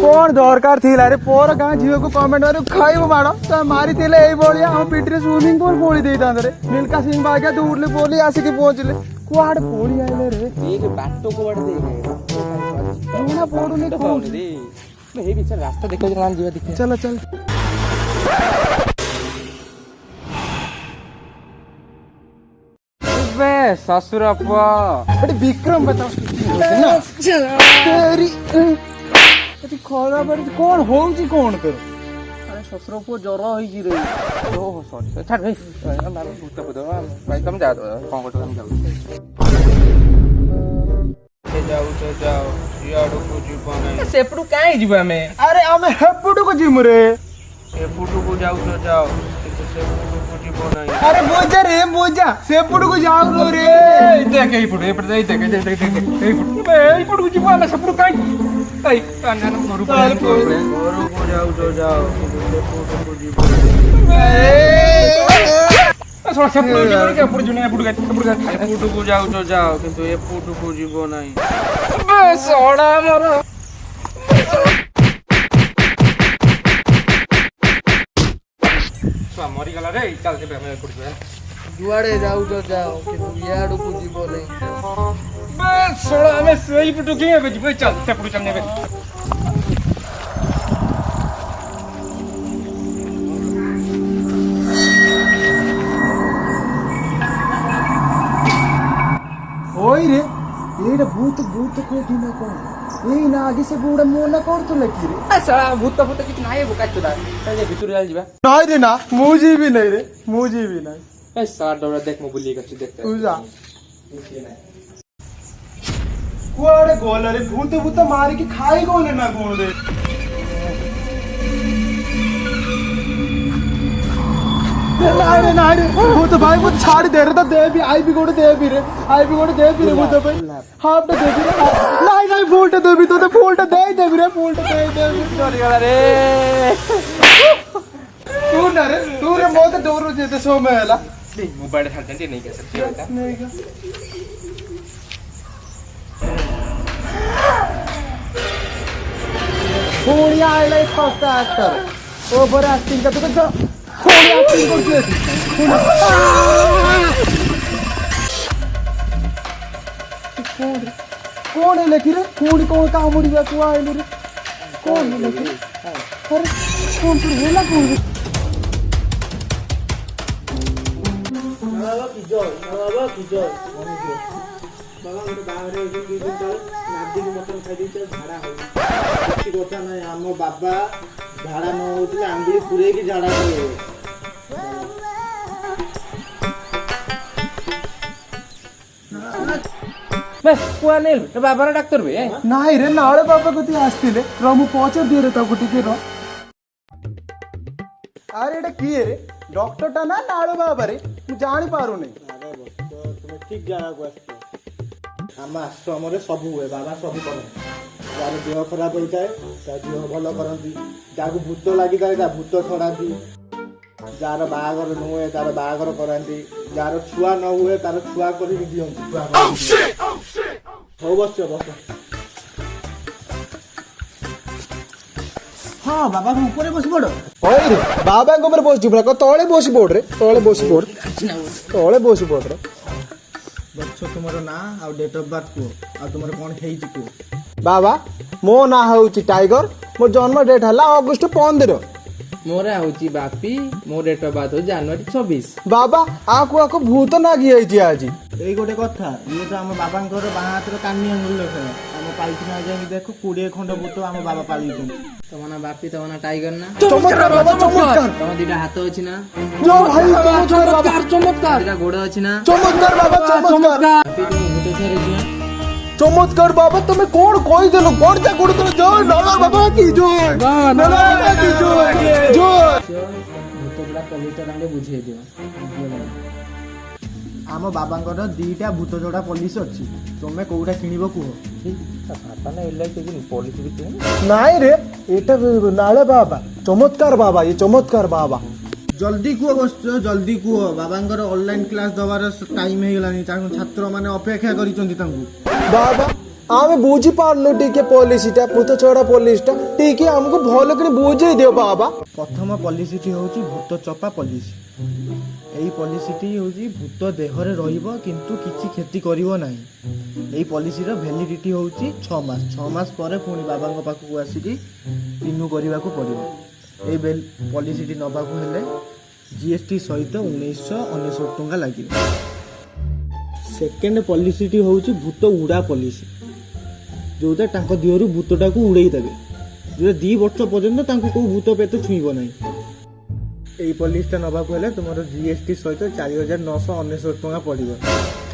कौन दरकार थिला रे पोर गाँ झील को कमेंट मारे खाइब माड़ तो मारी हम पिटी स्विमिंग पूल पोली देता रे मिल्का सिंह बाग्या दौड़ले बोली आसिक पहुंचले कुआड़ पोली आइले रे ये बाटो कुआड़ दे ना पोड़ुनी कोन रे हे बिचार रास्ता देखो जरा जीवा दिखे चल चल बे ससुरप्पा अरे विक्रम बताओ ना तेरी अरे खोला पर कौन होउची कौन कर अरे ससुरप्पा ज्वर होई रे ओ सॉरी छाड़ भाई मारो भूत भूत भाई तुम जा कौन को हम जाऊ जाओ याडू को जीवा नहीं सेपडू काई जीवा में अरे हमें हेपुडू को जिम रे एपुडू को जाओ सेपडू को जीवा नहीं अरे बोझा रे बोझा सेपुडू को जाओ रे देख ए पुडू ए पुडू देख ए पुडू को जीवा ना सेपडू काई आई काना न घरु को जाओ सेपडू को जीवा थोड़ा सेपडू जीवा के पुडू जुने पुडू को जाओ किंतु ए पुडू को जीवा नहीं बे सोडा मोर मरी गला रे चल से मैं कुछ जुआड़े जाओ कि याडू को जीवो नहीं बस सोडा में सही पुटू के बे जीवो चल सेपडू चलने बे ओई रे एडा भूत कोठी ना कोन एई ना आगे से बुड़ा मोना करतले की रे साला भूत किछ नाही बुका चुदा ए भितर जाल जीवा नहीं रे ना मुजी भी नहीं ए साला डोरा देख मो बुली गछ देख तू जा कुआड़े गोल रे भूत मार के खाई गोले ना कोन रे ना रे भूत भाई वो छाड़ दे रे तो दे भी आई भी गोड़ दे भी रे भूत भाई हां तो दे भी रे नहीं फूलट दे भी तो फूलट दे भी रे फूलट दे चली गला रे तू रे मो तो डोरो जेते सो में हला मोबाइल छाड़ दे नहीं कह सकती बेटा नहीं का कोणिया आइले फर्स्ट एक्टर ओवर एक्टिंग का तो कोणिया एक्टिंग करते कौन है लेखी रे कौन कामुड़ी बा को आइले रे कौन है लेखी अरे कौन तो होला कौन बाबा की जय बाबा गोटे बाहर नादी मटन खाई झाड़ा हो କିଛି କଥା ନାହିଁ ଆମ ବାବା ଝାଡ଼ା ନ ହଉଥିଲେ ଆଙ୍ଗୁଳି ପୁରେଇକି ଝାଡ଼ା କରିବେ बे कुआ नेल तो बाबा डॉक्टर बे नाही रे नाळे बाबा कती आस्तिले रमु पहुंच दिए रे ताको टिके रो अरे एटा की रे डॉक्टर टा ना नाळे बाबा रे तू जानि पारु नै अरे बस तुम ठीक जाना को आस्ते हम आश्रम रे सब हुए बाबा सब करे यार देह खराब होता है ता देह भलो करंती जागु भूत लागि जाय ता भूत छड़ाती जार बागर न हुए तार बागर करंती जार छुआ न हुए तार छुआ करी दियंती हो बस हाँ बाबा को ऊपर बस पड़ ओए रे बाबा को ऊपर बस जुबरा को तळे बस पड़ रे तळे बस पड़ रे बच्चो तुमरो ना आ डेट ऑफ बर्थ को आ तुमरो कोन हेई छी को बाबा मो ना होउची टाइगर मोर जन्म डेट हला अगस्त 15 मोरा होची बापी मो डेट ऑफ बर्थ हो जनवरी 26 बाबा आको भूत ना गियै छी आज एई गोटे कथा ये तो हम बाबांकर बाहा हाथ कानी अंगुल लेखे हम पाइछना जाई देखो 20 खंड भूत हम बाबा पाली छु तमना बापी तमना टाइगर ना चमत्कार बाबा चमत्कार तम दिटा हाथ अछि ना जो भाई चमत्कार दिटा गोड़ अछि ना चमत्कार बाबा चमत्कार बापी तुम भूत छरे छी चमत्कार बाबा तुम्हें कौन कोई देलो कौन जा गुड़ तो जो नाला बाबा की जो नाला बाबा की जो भूतला पवित्र रंगे बुझे दियो आम बाबांकर दीटा भूत जोड़ा पॉलिसी अच्छी तुम्हें कोउटा किनिबो कुहो पापा ना एला के पॉलिसी भी नाई रे एटा नाले बाबा ये चमत्कार बाबा जल्दी कुह बस जल्दी कुह बाबांकर ऑनलाइन क्लास दबार टाइम हे गलानी छात्र माने अपेक्षा करिसंती तांकू बाबा आमे बुझी पारनु टिके पॉलिसीटा भूत छड़ा पॉलिसीटा टिके हमको भल कि बुझे दियो बाबा। प्रथम पॉलिसीटी होची भूत चपा पॉलिसी। एई पॉलिसीटी होची भूत देहरे रहिबो किंतु किछि क्षति करिवो नाही। एई पॉलिसीर वैलिडिटी होची 6 मास। 6 मास परे पुणी बाबांग पाखु आसीकी रिन्यू करिवाकू पड़िबो। एई पॉलिसीटी नबाकू हेले जीएसटी सहित 1999 टंका लागिबो। सेकेंड पॉलिसीटी होची भूत उड़ा पॉलिसी जोटा तांको दिहरु भूतटाकू उड़ेई देबे जोटा 2 वर्ष पर्यंत तांको को भूत पेत छुईबो नाही। एई पॉलिसीटा नबाकू हेले तुमरो जीएसटी सहित 4999 टंका पड़िबो।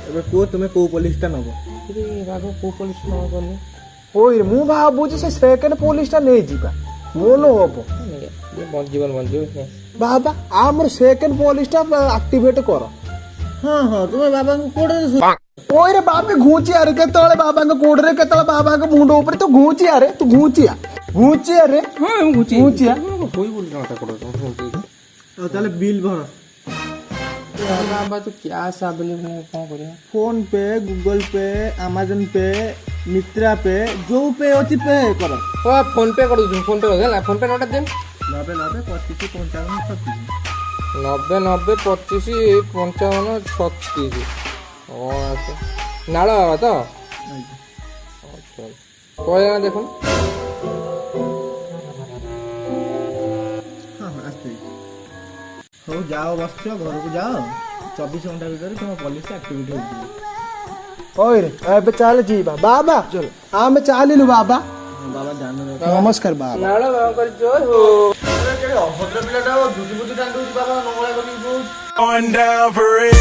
एबे को तुमे को पॉलिसीटा नबो? रे बाबा को पुलिस न करने ओइ मु भाबुची से सेकेंड पॉलिसीटा नै जिबा मोलो हबो ये मन जीवन मन जीव बाबा आमर सेकेंड पॉलिसीटा एक्टिवेट करो। हाँ हाँ तुम्हें बाबा को कोड़े ओए रे बापे घूची अरे केतळे बाबा को कोड़ रे केतळे बाबा को मुंड ऊपर तो घूची अरे तू घूचिया अरे हां घूचिया होई बोल ना करो तो ताले बिल भर बाबा तो क्या साबले में कौन करिया फोन पे गूगल पे अमेज़न पे मित्रा पे जो पे अछि पे करो। ओ फोन पे कर दू फोन पे हो गला फोन पे नोट देन 90 90 25 55 36 90 90 25 55 36 नाला बाबा तो अच्छा कोई ना देखो हाँ आस्ते हो जाओ बस घर को जाओ 24 घंटा भीतर तुम पॉलिसी एक्टिविटी हो ओए रे अबे चल जीवा बाबा चल आमे चालिलु बाबा बाबा जान नमस्कार बाबा नाला बाबा कर जय हो अरे केड़े अभद्र पिलाटा झुटी बुटी टांडू बाबा नंगळा करी Going down for it.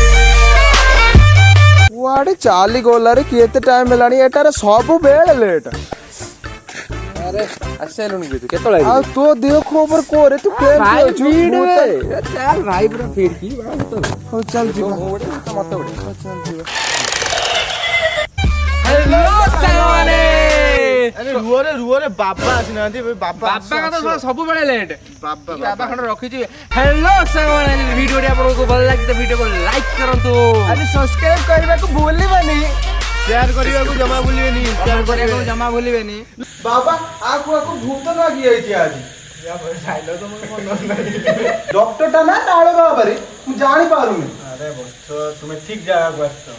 वाडे चाली गोलारे केते टाइम हेलानी एटारे सब बेल लेट अरे आसेलुन के केतळे आ तो देह खबर कोरे तू केम भाई छु वीड चल भाई पूरा फेर की बाबा तो हो चल जीवा मत उड़े चल जीवा हेलो सामने अरे रुओ रे बाबा आसिनांती बाबा बाबा का तो सब बड़े लेट बाबा खंड रखी छी हेलो सामने वीडियो रे आपको भल लागे तो वीडियो को लाइक करंतु अरे सब्सक्राइब करबा को भूलिबानी शेयर करबा को जमा भूलिबेनी शेयर करे को जमा भूलिबेनी बाबा आको भूत लागी आइछि आज या भाई तो मन नहीं डॉक्टर टा ना नाळ बाबा रे मु जानि पारुनी अरे बच्चो तुम्हें ठीक जगह को आछो